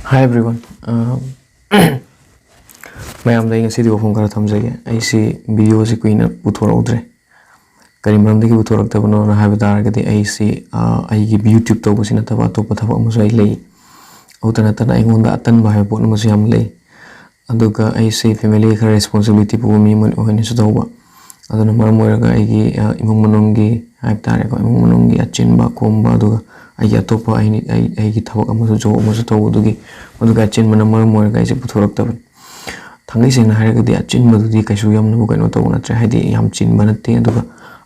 Hi everyone. Mayam da ngasi di wafung kara thamjage. Aisi video si kuina puthora udre. Kari maram da ki puthora kta bano na habi dar gadi aisi aigi YouTube to basi na taba to pathaba musu ai lei. Utana tana ai ngonda atan ba hai pon musu yam lei. Aduga aisi family ka responsibility pu mi mon ohani su tawba. Aduna maram moira aigi imong manongi habi dar ko imong manongi achin ba komba aduga aigi atopa aigi thabak amusu jo amusu tawba dugi aduga achin mana maram moira aisi puthora kta ban. Thangai sengna hairagadi achin madudi kaisu yamna bu kaino tawna tra haidi yam chin banate aduga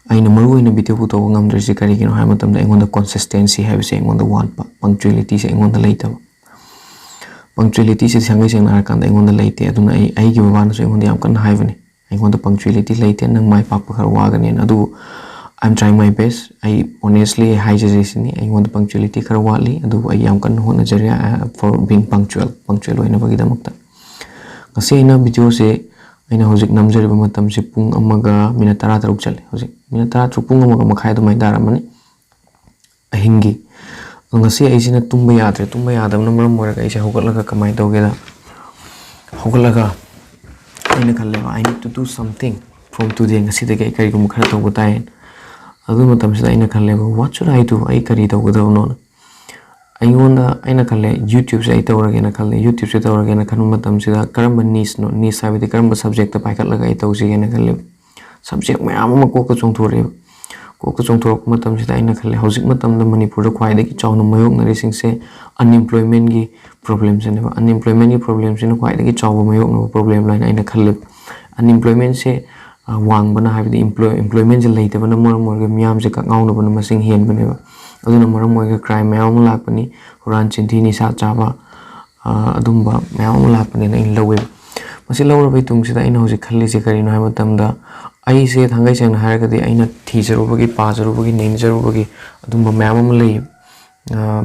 aina maru ina video pu taw ngam dresi kari kino ha matamda engonda consistency have se engonda want punctuality se engonda leita punctuality se thangai sengna har kanda engonda leite aduna ai gi babana so engonda yam kan haivani engonda punctuality leite nang mai pak pakhar wagani adu I'm trying my best. I honestly hijazesini engonda punctuality khar wali adu ai yam kan hona jaria for being punctual oina bagi damakta kasi ina video se aina hojik namjari matam se pung amaga minute 13 chale hojik minute 13 pung amaga makhai do mai dara mani ahingi ngasi aisina tumba yadam na maram mora aisa hogalaga kamai dogeda hogalaga aina khalle I need to do something from today ngasi de kai kari gum khara to butai adu matam se aina khalle what should I do ai kari to goda no aina aina khalle YouTube se ai tawrage na khalle YouTube se tawrage na khanu matam se karamba niche no niche sabi de karamba subject ta paikat laga ai tawse na khalle subject mayam ma ko chongthore matam se aina khalle hojik matam da manipur da khwai de ki chawna mayok na resing se unemployment gi problems ne unemployment gi problems ne khwai de ki chawba mayok no problem line aina khalle unemployment se wang bana habi de employment je leite bana mor ga miyam se ka ngawna bana masing hen bane ba aduna maram moiga crime mayam lakpani huran chinthi ni sa chaba adumba mayam lakpani na in lawe masi lawra bai tung sida ina hoji khalli se kari no ha matamda ai se thangai chang na haraga de aina thijaru bagi pajaru bagi neinjaru bagi adumba mayam lei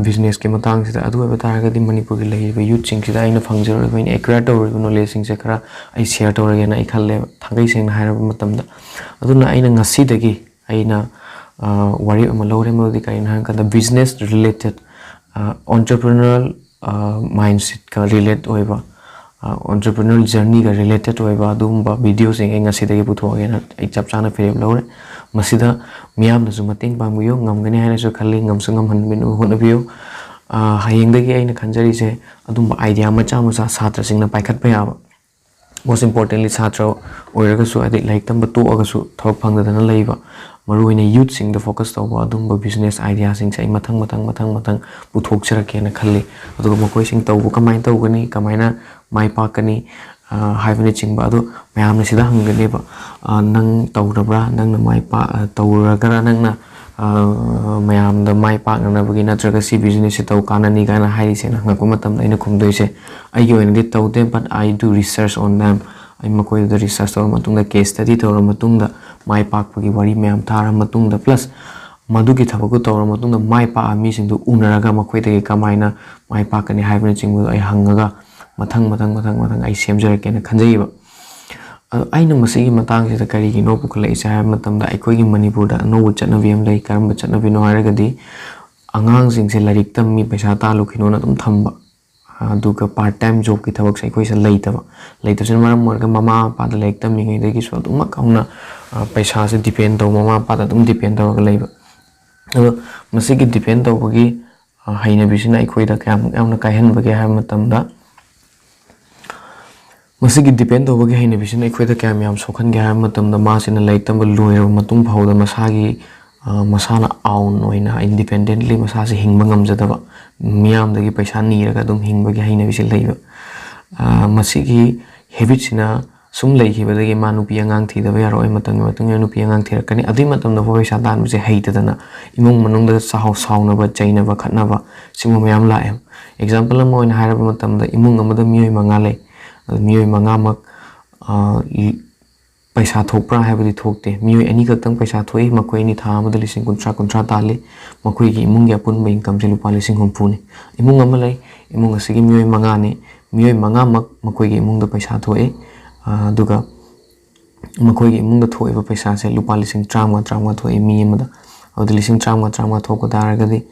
business ke matang sida adu ba taraga di manipur gi lei ba youth sing sida aina phangjaru ba ina accurate or knowledge sing se khara ai share to rage na ai khalle thangai chang na haraga matamda aduna aina ngasi dagi aina wari amalore modi kaina kada business related entrepreneurial mindset ka relate oiba entrepreneurial journey ka related oiba dumba videos eng asida gi putho agena ai chap chana ferem lore masida miyam na sumating pangbiyo ngamgani haina so khalli ngamsung ngam hanbin honabiyo hayeng dagi aina khanjari se adumba idea macha macha satra singna paikhat pa yaba most importantly satra oiraga su adi like tamba to aga su thok phangda dana leiba maru ina youth sing the focus tawba adumba business idea sing sai mathang puthok charake na khalli aduga makoi sing tawbu kamai tawgani kamaina mai pakani haibani chingba adu mayam na sida hangani ba nang tawrabra nang na mai pa tawragara nang na mayam da mai pak na bagi na traga si business se taw kanani kana hairi se na ngakwa matam ina khumdoi se ai gi oina di tawde but I do research on them ai makoi da research taw matungda case study taw matungda mai pak pagi wari mayam thara matungda plus madugi thabaku taw matungda mai pa ami sing du unaraga makoi de kamaina mai pakani haibani chingbu ai hangaga mathang ai semjarake na khanjaiba aina masigi matang se kari gi no pukla isa ha matamda aikoi gi manipur da no chanavi am lai karamba chanavi no haragadi angang sing se larik tam mi paisa ta lu khino na tum thamba aduga part time job ki thabak sai koi sa leitaba sen maram morga mama pa da laik tam mi ngai de gi so tum kauna paisa se depend do mama pa da tum depend do ga leiba masigi depend do bagi haina bisina aikoi da kam amna kai han bagi ha matamda masigi depend over haina bisina ikhoida kya myam sokhan ge ha matamda masina like tam loira matung phauda masagi masana aun oina independently masasi hingba ngamjadaba miyam dagi paisa ni raga dum hingba ge haina bisil leiba masigi habit sina sum leihiba dagi manu pi angang thi da yaro matung nu pi angang thi rakani adi matamda paisa dan se heitadana imung manung da sahau sauna ba chaina ba khatna ba simu myam la example am oina haraba matamda imung amada miyoi mangale miyoi mangamak paisa thokpra haibadi thokte miyoi ani kaktang paisa thoi makoi ni tha amada lising kontra tali makoi gi imung ya pun ba income se lupa lising humpuni imung amalai imung asigi miyoi mangane miyoi mangamak makoi gi imung da paisa thoi duga makoi gi imung da thoi ba paisa se lupa lising trama thoi mi amada adu lising trama thok da ragadi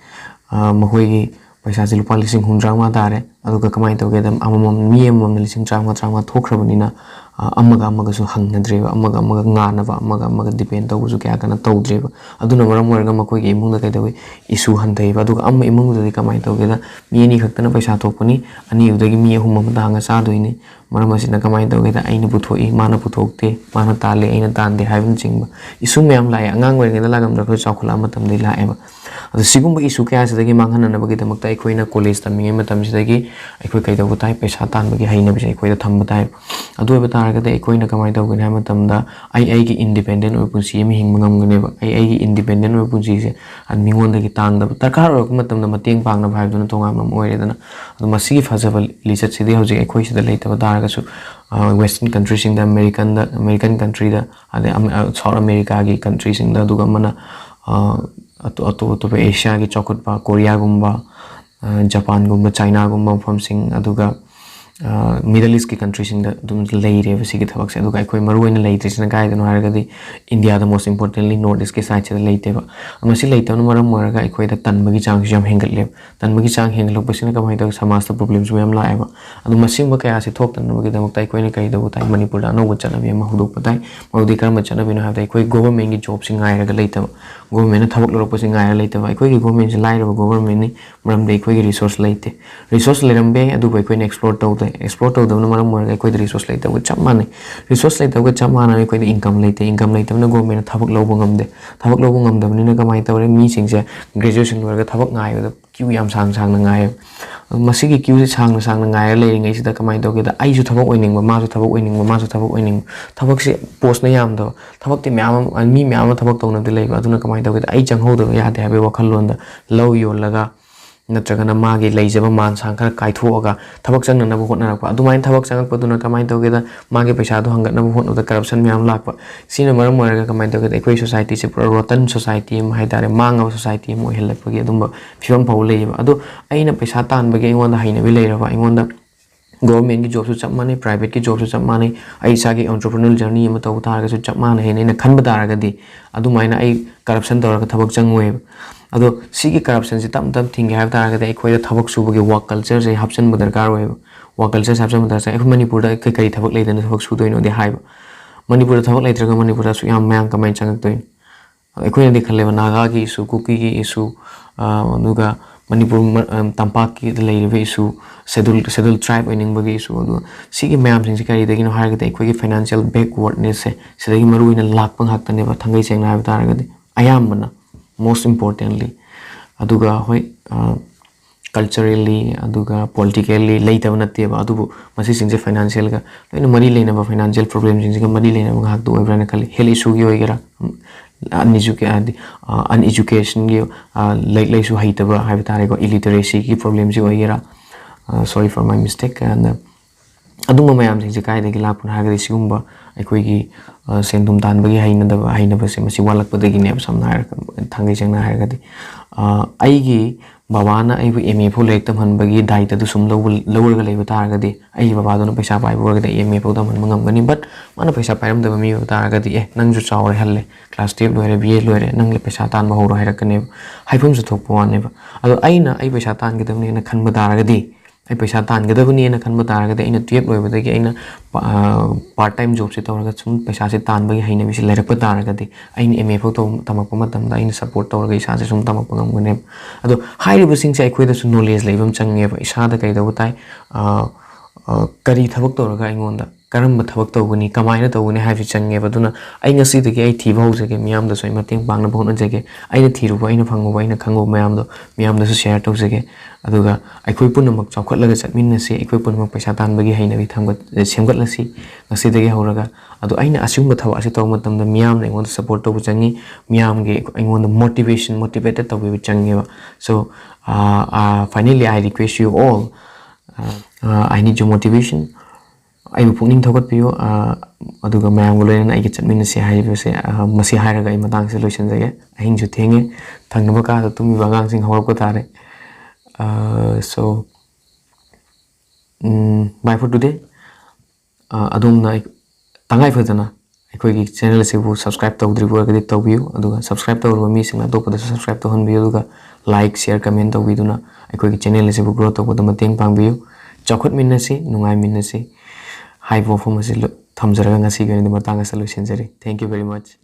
makoi gi पैसा से लुपा 150 तारे कमाई तौगे मी अमम 150 थोख्रबनीना अमगसु हंगद्रेब अमग depend तौबसु क्या कना तौद्रेब अदुना मरम ओरगा मकोई के इमुंग कइदवे issue हंथैब अदुगा अम इमुंग दि कमाई तौगेदा मी नि खक्तना पैसा थोपनी अनि उदगी मी अहुम म दांग चादोइने मरम असिना कमाई तौगेदा आइना पुथोई माना पुथोकते माना ताले आइना तांदे हाइबन चिंगबा इशू मैम लाय अंगांग ओरगेदा लागमदा खो चाखुला मतम दे लाएबा अदु सिगुंबा इशू क्या सिदगी मांगहननबगी दमकता अखोइना कॉलेज तमिंगे मतम सिदगी अखोइ कइदबो ताइ पैसा तानबगी हाइनबि अखोइदा थंब ताइ अदु एबा तारगदे अखोइना कमाई तौगने हाइ मतमदा आई की इंडिपेंडेंट ओइ पुंसी एमि हिंग मंगमगनेबा आई की इंडिपेंडेंट ओइ पुंसी से अन मिंगोंदगी तांगदब दरकार ओरक मतमदा मतेंग पांगना भाइबदुना तोंगामम ओइरेदना अदु मसिगी फजब लिचत सिदे हौजे अखोइ सिदा लेतबा तारगसु वेस्टर्न कंट्री सिंग द अमेरिकन कंट्री द अदे साउथ अमेरिका की कंट्री सिंग द दुगा मना अतो एशिया की चौखटपा कोरिया गुम्बा जापान गुम्बा चाइना गुम्बा मफम सिंग अदुगा मिडल ईस्ट की कंट्री सिंग द लेइरे सिगी थबक से अदुगा अखोइ मरुओइना लेइत्रिसना कायदनो हारगदि इंडिया द मोस्ट इंपोर्टेंटली नॉर्थ ईस्ट के साइड से लेइतेबा मसि लेइतनो मरम मोरगा अखोइदा तनबगी चांग यम हेंगतले तनबगी चांग हेंगलपसिना कमाइ तक समाज द प्रॉब्लम्स मयम लाएबा अदु मसिंग कया से थोक्तनबगी दमकता अखोइना कइदबो ताइ मणिपुर द अनौब चनबी अमा हुदोक पताइ मौदी करम चनबीनो हाबदा अखोइ गवर्नमेंट की जॉब सिंग आइरगा लेइतबा गवर्नमेंट थबक लरपसिंग आइरा लेइतबा अखोइ गवर्नमेंट से लाइरबा गवर्नमेंट नि मरम दे अखोइ रिसोर्स लेइते रिसोर्स लेरमबे अदु अखोइना एक्सप्लोर तौदे एक्सप्लोर तौदबना मरम मोरगा अखोइ रिसोर्स लेइतबा चप माने रिसोर्स लेइतबा चप माना अखोइ इनकम लेइतबना गवर्नमेंट थबक लौब ngamde थबक लौब ngamdabnina kamai tawre mi singse graduation lorga थबक ngaibada queue yam sang sang na ngai masigi queue se sang na ngai leiringai sida kamai tawgeda ai su थबक oiningba ma su थबक oiningba ma su थबक oining थबक से post na yam do थबक ti myam mi myam थबक तौना they leiba aduna kamai tawgeda ai changhodo yade habe wakhal londa low yollaga नत्रगना मागे लेजब मान सांग खर काइथोगा थबक चंगनब होटनरप अदुमाइन थबक चंगपदुना कमाइन तौगेदा मागे पैसा दो हंगनब होटनोदा corruption ma'am लाप सिना मरम मरगा कमाइन तौगेदा एकोइ सोसाइटी से पूरा रोटन सोसाइटी म हाइदारे मांगब सोसाइटी म हेलपगे अदुम फिवम फाउ लेब अदु अइना पैसा तानबगे अइंगोंदा हाइनबि लेरबा अइंगोंदा गवर्नमेंट की जॉब से चप माने प्राइवेट की जॉब से चप माने आई सागे एंटरप्रेन्योरल जर्नी म तौ तारगसु चप माने हेने खनब तारगदि अदुमाइना आई करप्शन तौरगा थबक चंगोय अदो सिगी करप्शन से तम तम थिंगे हाब तारगदि अखोइदा थबक सुबगे वर्क कल्चर से हापसन दरकार होय वर्क कल्चर हापसन दरकार अखो मणिपुर दा कई थबक लेदन थबक सुदोइनो दे हाइब मणिपुर थबक लेत्रगा मणिपुर सु याम मयांग कमाइन चंगतोइन अखोइना दिखलेबा नागा की इशू कुकी की इशू अदुगा मणिपुर तंपाक की लेरिबे इशू शेड्यूल ट्राइब ओइनिंगबगे इशू अदु सिगी मयाम सिंग करी दगिनो हारगदि अखोइगी फाइनेंशियल बैकवर्डनेस से सिदगी मरुइना लाकपंग हाक्तनेबा थंगै चेंगना हाब तारगदि अयामबना most importantly aduga hoi culturally aduga politically leitaba natteba adubu masi singse financial ga loina mari leina ba financial problems singse ga mari leina ba hak do oibra na kali health issue gi oigera uneducation gi like su haitaba haiba tare go illiteracy gi problems gi oigera sorry for my mistake and aduma mayam singse kai de gi lapun hagri sigumba अखोइगी सेंदुम तानबगी हाइनबसे मसी वालकपदगी नेब समना हार थांगे चंगना हारगदि आइगी बाबाना आइबु MA फो लेक्तम हनबगी दायित्व दु सुम लवरगा लेब तारगदि आइ बाबादोना पैसा पाइबोरगदि MA फो दम Hunnam ngमगनि but माना पैसा पाइरम दब मी तारगदि ए नंगजु चावरे हल्ले क्लास 10 लोरे बीए लोरे नंगले पैसा तानबा होरो हारकने हाइफम से थोकपो वानेबा अदो आइना आइ पैसा तानगदबनि न खनबा तारगदि आई पैसा तानगदबनि न खनबा तारगदि आइना 12 लोइबदगी आइना पार्ट टाइम जॉब से तौरगा सुम पैसा से तानबगी हाइनबि से लेरक तारगदि आइना एमए फो तमक मतमदा आइना सपोर्ट तौरगा इसा से सुम तमक ngमगने अदो हाइरिबो सिंग से अखोइदा सु नॉलेज लेबम चंगेबा इसादा कइदबो ताइ करी थबक तौरगा अइंगोंदा करम थबक तौगनी कमाइना तौगनी हाइबि चंगेबा दुना आई ngasiदगी आई थीबा होजगे मियामदा सोइ मतेंग पांगना बोहना जगे आइना थीरुबा आइना फंगोबा आइना खंगो मियामदो मियामदा सु शेयर तौजगे अदुगा अखोइ पुनमक चौखटलगा चटमिनसे अखोइ पुनमक पैसा तानबगी हाइनबि थंगत सेमगतलसी ngasiदगी होरगा अदु आइना असुंग थबा असे तौ मतमदा मियामना अइंगोंदा सपोर्ट तौबु चंगी मियामगे अइंगोंदा मोटिवेटेड तौबि चंगेबा so finally I request you all I need your motivation I will put in talk piyo aduga mayam loina I get min se hai se masi hairaga I matang solution jage ahin ju thenge thangnaba ka tumi bangang sing hawar ko tare so bye for today adum na tangai fadana अखोई की channel से वो subscribe तौद्री बोरगदि तौबियो अदुगा subscribe तौरबा मी सिंग अतोपदा सब्सक्राइब तौहनबियो अदुगा लाइक शेयर कमेंट तौबीदुना अखोई चैनल असिबु ग्रो तौबदा मतेंग पांगबियु चौखट मिन्नसी नुंगाई मिन्नसी हाई वफम असे थमजरगा ngasi gi matang asa losinjari. Thank you very much.